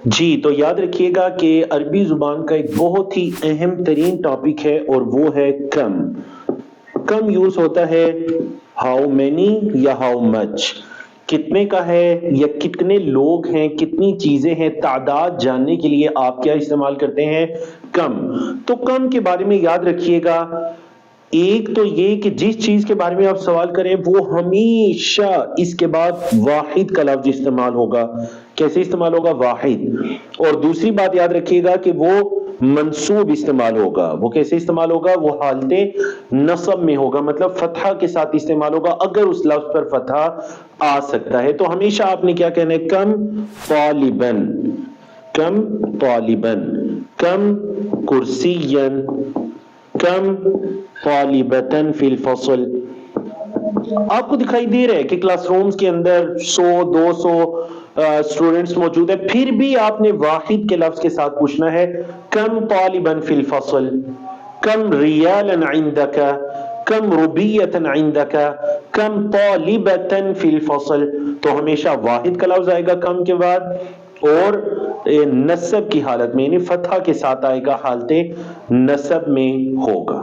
جی تو یاد رکھیے گا کہ عربی زبان کا ایک بہت ہی اہم ترین ٹاپک ہے اور وہ ہے کم. کم یوز ہوتا ہے ہاؤ مینی یا ہاؤ مچ، کتنے کا ہے یا کتنے لوگ ہیں، کتنی چیزیں ہیں، تعداد جاننے کے لیے آپ کیا استعمال کرتے ہیں؟ کم. تو کم کے بارے میں یاد رکھیے گا، ایک تو یہ کہ جس چیز کے بارے میں آپ سوال کریں وہ ہمیشہ اس کے بعد واحد کا لفظ استعمال ہوگا. کیسے استعمال ہوگا؟ واحد. اور دوسری بات یاد رکھیے گا کہ وہ منصوب استعمال ہوگا. وہ کیسے استعمال ہوگا؟ وہ حالت نصب میں ہوگا، مطلب فتحہ کے ساتھ استعمال ہوگا اگر اس لفظ پر فتحہ آ سکتا ہے. تو ہمیشہ آپ نے کیا کہنا ہے؟ کم طالبن، کم طالبن، کم کرسین، کم طالبتن فی الفصل. آپ کو دکھائی دے رہا ہے کہ کلاس رومز کے اندر 100 200 اسٹوڈنٹس موجود ہیں، پھر بھی آپ نے واحد کے لفظ کے ساتھ پوچھنا ہے کم طالبا فی الفصل، کم ریالا عندک، کم روبیتا عندک، کم طالبتا فی الفصل. تو ہمیشہ واحد کا لفظ آئے گا کم کے بعد، اور نصب کی حالت میں یعنی فتحہ کے ساتھ آئے گا، حالت نصب میں ہوگا.